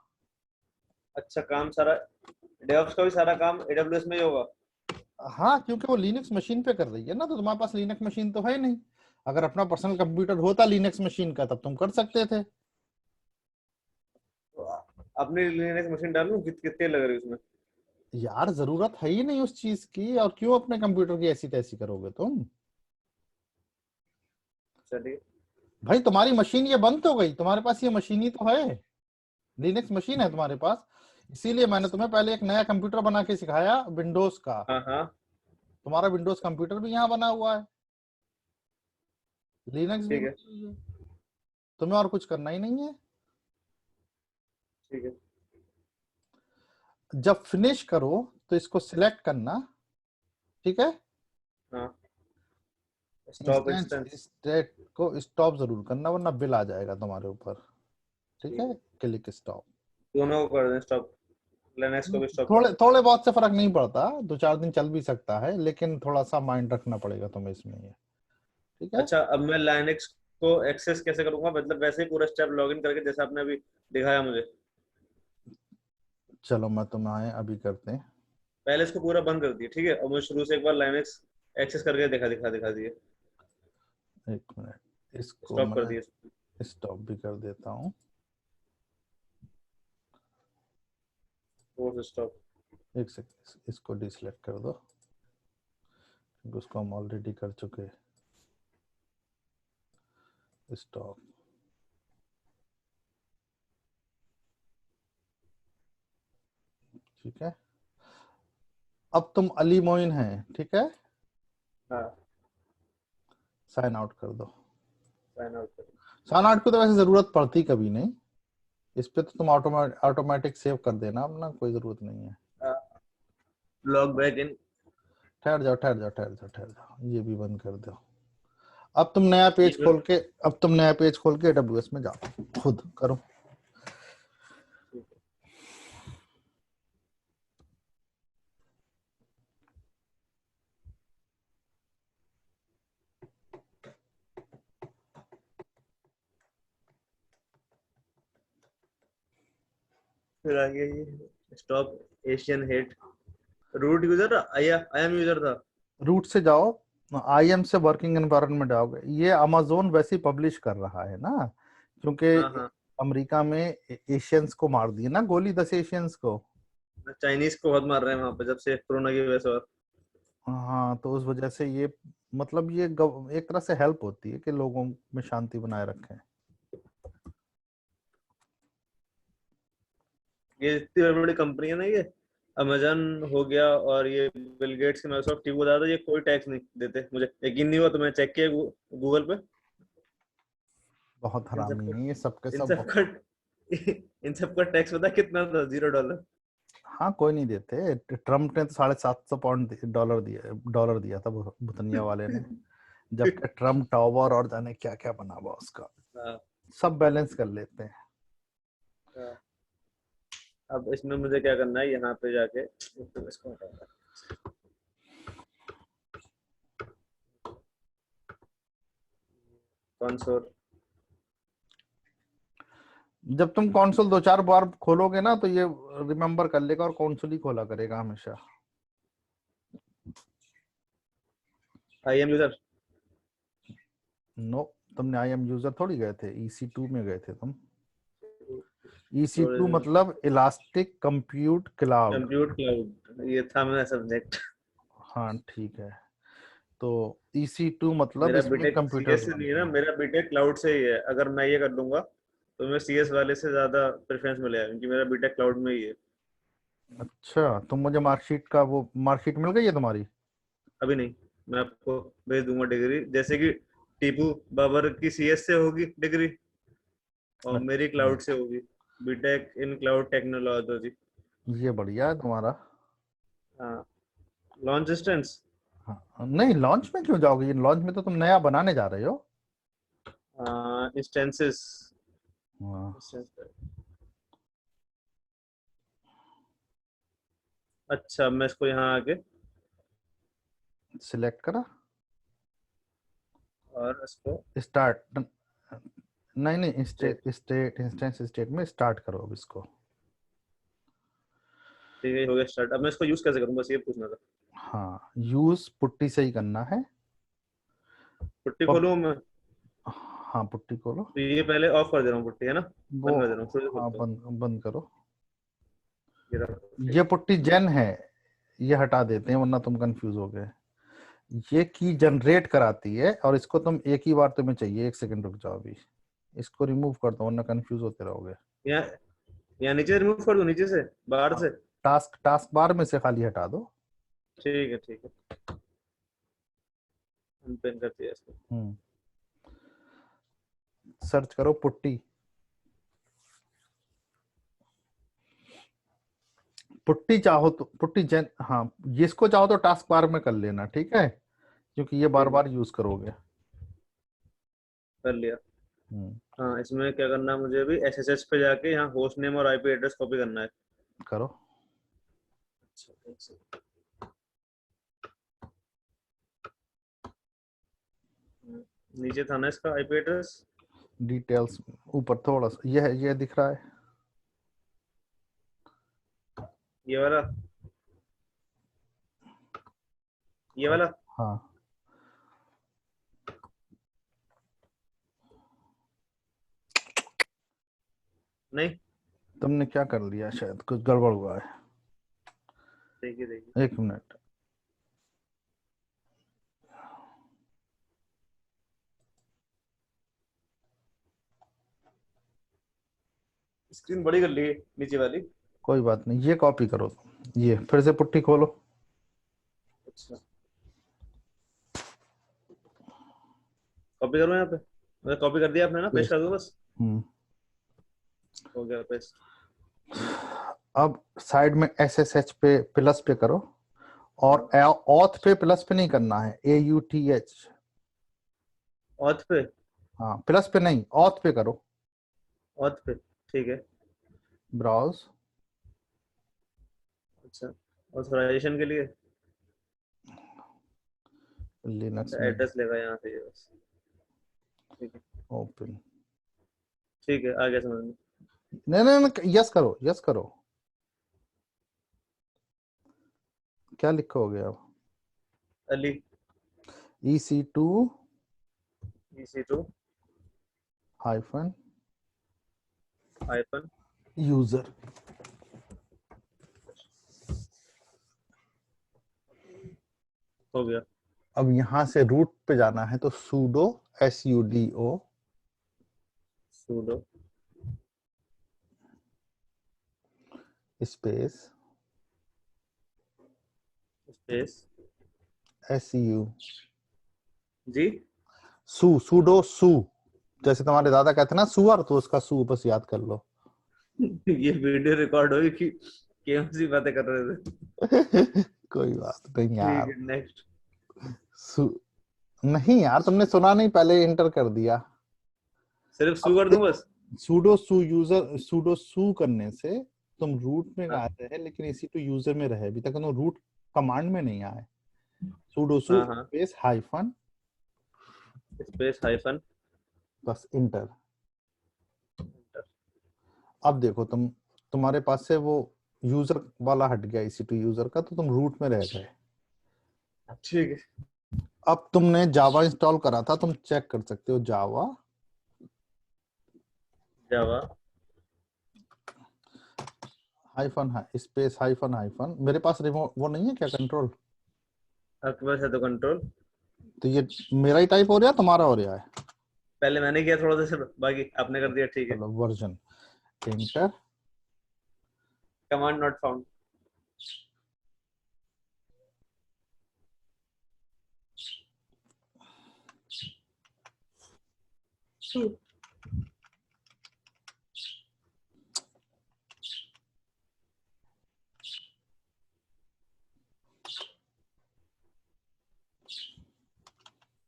अच्छा, काम सारा डेवऑप्स का भी सारा काम AWS में ही होगा। हाँ क्योंकि वो लिनक्स मशीन पे कर रही है ना, तो तुम्हारे पास लिनक्स मशीन तो है नहीं। अगर अपना पर्सनल कंप्यूटर होता लिनक्स मशीन का तब तुम कर सकते थे। तो अपनी लिनक्स मशीन डालूं, कितने लग रही है उसमें? यार जरूरत है ही नहीं उस चीज की, और क्यों अपने कंप्यूटर की ऐसी तैसी करोगे तुम। चलिए। भाई तुम्हारी मशीन ये बंद तो गई, तुम्हारे पास ये मशीन ही तो है, लिनक्स मशीन है तुम्हारे पास, इसीलिए मैंने तुम्हें पहले एक नया कंप्यूटर बना के सिखाया विंडोज का। हाँ हाँ तुम्हारा विंडोज कंप्यूटर भी यहाँ बना हुआ है, लिनक्स भी ठीक है। बनी हुई है, तुम्हें और कुछ करना ही नहीं है। ठीक है। जब फिनिश करो तो इसको सिलेक्ट करना, ठीक है। हाँ, स्टॉप इंस्टेंस इंस्टेंस स्टेट को स्टॉप जरूर करना वरना बिल आ जाएगा तुम्हारे ऊपर। ठीक ठीक है, है, क्लिक स्टॉप। दोनों को कर दें स्टॉप, लिनक्स को भी स्टॉप कर थोड़े दें। थोड़े बहुत से फर्क नहीं पड़ता, 2-4 दिन चल भी सकता है, लेकिन थोड़ा सा माइंड रखना पड़ेगा तुम्हें इसमें ये। ठीक है, अच्छा, अब मैं लाइनक्स को एक्सेस कैसे करूंगा, मतलब वैसे ही पूरा स्टेप लॉगिन करके जैसे आपने अभी दिखाया मुझे? चलो मैं तुम्हें अभी करते हैं। पहले इसको पूरा बंद कर दिए, ठीक है, और मुझे शुरू से एक बार लाइनक्स एक्सेस करके दिखा दिए, एक मिनट, इसको स्टॉप कर मैं दिए। स्टॉप भी कर देता हूँ। Force stop. एक सेकंड, इसको डिसलेक्ट कर दो क्योंकि उसको हम ऑलरेडी कर चुके हैं। स्टॉप। ठीक है, अब तुम अली मोइन है, ठीक है, हाँ, साइन आउट कर दो। साइन आउट कर। साइन आउट की तो वैसे जरूरत पड़ती कभी नहीं, इस पे तो तुम ऑटोमेटिक सेव कर देना अपना, कोई जरूरत नहीं है। Log back in. ठहर जाओ ठहर जाओ ठहर जाओ ठहर जाओ, ये भी बंद कर दो। अब तुम नया पेज खोल के, अब तुम नया पेज खोल के AWS में जाओ, खुद करो। फिर आगे ये stop Asian hate, root user, I M user था। रूट से जाओ, IAM से वर्किंग एनवायरनमेंट में जाओगे। ये अमेजोन वैसे ही पब्लिश कर रहा है ना, क्योंकि हाँ हाँ, अमेरिका में एशियंस को मार दी ना गोली, 10 एशियंस को। चाइनीज को बहुत मार रहे हैं वहां पे जब से कोरोना की वजह से। और हाँ, तो उस वजह से ये, मतलब ये एक तरह से हेल्प होती है कि लोगों में शांति बनाए रखें। ये इतनी बड़ी बड़ी कंपनी है ना, ये अमेजन हो गया और ये बिल गेट्स की माइक्रोसॉफ्ट टीम को बता दो, ये कोई टैक्स नहीं देते। मुझे यकीन नहीं हुआ तो मैं चेक किया गूगल पे। बहुत इन हरामी सबका है ये सब के इन सब। सबका इन सबका टैक्स पता है कितना था? $0। हाँ, कोई नहीं देते। ट्रम्प ने तो $750 डॉलर दिया था भुतनिया वाले ने, जबकि ट्रम्प टावर और जाने क्या क्या बना हुआ उसका, हाँ, सब बैलेंस कर लेते हैं। हाँ। अब इसमें मुझे क्या करना है, यहाँ पे जाके इसको हटाना कंसोल। जब तुम कॉन्सोल 2-4 बार खोलोगे ना तो ये रिमेम्बर कर लेगा और कॉन्सोल ही खोला करेगा हमेशा। आई एम यूजर। नो, तुमने IAM यूजर थोड़ी गए थे, EC2 में गए थे तुम। EC2 स्टोरेज मतलब elastic compute cloud. Compute cloud, ये था मेरा सब्जेक्ट। हाँ ठीक है, तो EC2 मतलब मेरा इसमें बीटेक कंप्यूटर्स सीएस से नहीं है बनते ना, हैं। मेरा बीटेक क्लाउड से ही है। अगर मैं ये कर लूंगा तो मैं सीएस वाले से ज्यादा प्रेफरेंस मिलेगा, क्योंकि मेरा बीटेक क्लाउड में ही है। अच्छा, तुम मुझे मार्कशीट का, वो मार्कशीट मिल गई है तुम्हारी? अभी नहीं, मैं आपको भेज दूंगा डिग्री, जैसे कि टीपू बाबर की सीएस से होगी डिग्री और मेरी अच्छा, क्लाउड से होगी, बीटेक इन क्लाउड टेक्नोलॉजी। ये बढ़िया है तुम्हारा। हाँ, लॉन्च डिस्टेंस। हाँ, नहीं लॉन्च में क्यों जाओगे, ये लॉन्च में तो तुम नया बनाने जा रहे हो। इंस्टेंसेस। हाँ, अच्छा, मैं इसको यहाँ आके सिलेक्ट करा, और इसको स्टार्ट, नहीं नहीं, save। इंस्टेंस स्टेट में स्टार्ट करो अब इसको। ठीक है, हो गया स्टार्ट। अब मैं इसको यूज कैसे करूँ, बस ये पूछना था। हाँ, यूज पुट्टी से ही करना है। पुट्टी पब, खोलूँ मैं? हाँ पुट्टी खोलो। तो ये पहले ऑफ कर दे रहा हूँ पुट्टी, है ना? वो, बंद कर दे रहा हूँ, फिर से हाँ खोलता हूँ। बंद बंद करो। ये रहा पुट्टी। ये पुट्टी जेन है, ये हटा देते हैं वरना तुम कंफ्यूज हो गए। ये की जनरेट कराती है और इसको तुम एक ही बार तुम्हें चाहिए, 1 सेकंड रुक जाओ अभी, इसको रिमूव कर दो वरना कंफ्यूज होते रहोगे। यहाँ यहाँ नीचे रिमूव कर दूँ, नीचे से, बाहर से? टास्क बार में से खाली हटा दो। ठीक है, ठीक है, अनपिन कर दिया इसको। सर्च करो पुट्टी, पुट्टी चाहो तो पुट्टी जेन, हाँ, इसको चाहो तो टास्क बार में कर लेना, ठीक है। क्योंकि ये बार बार यूज करोगे। कर लिया। हम्म, हाँ, इसमें क्या करना है मुझे अभी, एसएसएच पे जाके यहाँ होस्ट नेम और आईपी एड्रेस कॉपी करना है। करो। अच्छा, एक सेकंड। नीचे था ना इसका आईपी एड्रेस। डिटेल्स ऊपर थोड़ा सा ये है, ये दिख रहा है। ये वाला, ये वाला। हाँ, नहीं, तुमने क्या कर लिया, शायद कुछ गड़बड़ हुआ है। देखिए देखिए। एक मिनट। स्क्रीन बड़ी कर ली है, नीचे वाली। कोई बात नहीं, ये कॉपी करो तुम। ये फिर से पुट्टी खोलो। अच्छा, कॉपी करूँ यहाँ पे? मैं कॉपी कर दिया आपने ना, पेस्ट कर दूँ बस? हम्म, हो गया पेस्ट। अब साइड में SSH पे प्लस पे करो, और हाँ, ऑथ पे प्लस पे नहीं करना है, AUTH। ऑथ पे? हाँ, प्लस पे नहीं, ऑथ पे करो। ऑथ पे, ठीक है। ब्राउज। अच्छा, ऑथराइजेशन के लिए? लिनक्स अच्छा, में एड्रेस लेगा यहाँ से ये बस। ठीक है, ओपन। ठीक है, आ गया समझ में। नहीं नहीं नहीं, यस करो, यस करो। क्या लिखोगे अब? Ali. EC2 EC2 hyphen hyphen user. हो गया। अब यहां से रूट पे जाना है तो sudo sudo pseudo space space su जी। sudo su, जैसे तुम्हारे दादा कहते ना सुअर, तो उसका सू बस याद कर लो। ये वीडियो रिकॉर्ड होगी कि कौन सी बातें कर रहे थे? कोई बात नहीं ठीक यार। है, नेक्स्ट। सु नहीं यार, तुमने सुना नहीं, पहले इंटर कर दिया। सिर्फ अब सू कर दूं बस? sudo su user, sudo su करने से तुम रूट में हाँ आ रहे हैं, लेकिन इसी तो यूजर में रहे, अभी तक तुम रूट कमांड में नहीं आए। sudo su हाँ हाँ, स्पेस हाइफन स्पेस हाइफन। बस इंटर। अब देखो तुम्हारे पास से वो यूजर वाला हट गया, EC2 यूजर का, तो तुम रूट में रह गए। ठीक है। अब तुमने जावा इंस्टॉल करा था, तुम चेक कर सकते हो जावा जावा हाइफन स्पेस हाइफन हाइफन। मेरे पास रिमोट वो नहीं है क्या, कंट्रोल? आपके पास है तो कंट्रोल। तो ये मेरा ही टाइप हो रहा है, तुम्हारा हो रहा है? पहले मैंने किया थोड़ा सा, बाकी आपने कर दिया, ठीक है। चलो version inter. Command not found.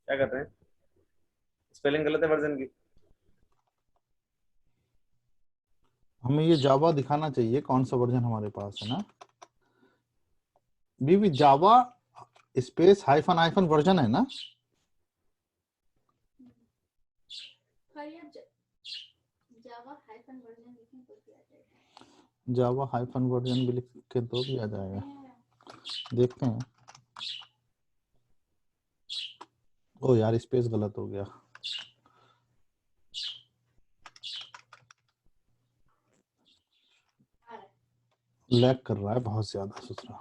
क्या कर रहे हैं? स्पेलिंग गलत है वर्जन की। हमें ये जावा दिखाना चाहिए कौन सा वर्जन हमारे पास है ना। बीवी Java space hyphen hyphen version है ना? जावा हाइफन वर्जन लिखें तो भी आ जाएगा। जावा हाइफन वर्जन भी लिख के तो भी आ जाएगा। देखते हैं। ओ यार, स्पेस गलत हो गया। लैग कर रहा है बहुत ज्यादा ससुरा।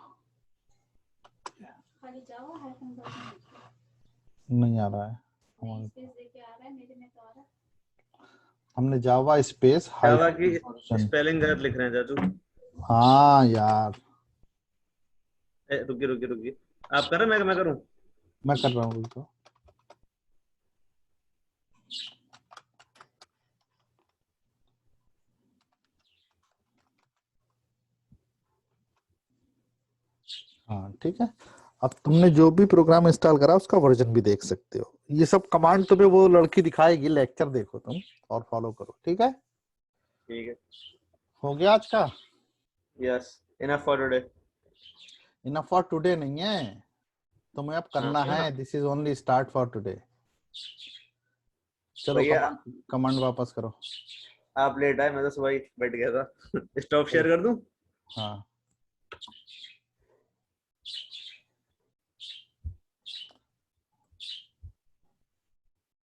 खाली जावा हाइफन वर्जन नहीं आ रहा है नहीं, हमारे। स्पेस देके आ रहा है, मेरे में तो आ रहा है। हमने जावा स्पेस जावा हाइफन की वर्जन। स्पेलिंग गलत लिख रहे हैं जाजू। हाँ यार, रुकिए रुकिए रुकिए, आप कर रहे हैं, मैं करूं? मैं कर रहा हूँ तो। हाँ ठीक है। अब तुमने जो भी प्रोग्राम इंस्टॉल करा उसका वर्जन भी देख सकते हो। ये सब कमांड तुम्हें वो लड़की दिखाएगी, लेक्चर देखो तुम और फॉलो करो, ठीक है? ठीक है। हो गया आज का? Yes, enough for today. Enough for today नहीं है, तुम्हें अब करना है। This is only start for today. चलो भैया कमांड वापस करो। आप लेट आए, मैं तो सुबह ही बैठ गया था। स्टॉप शेयर कर दूं? हाँ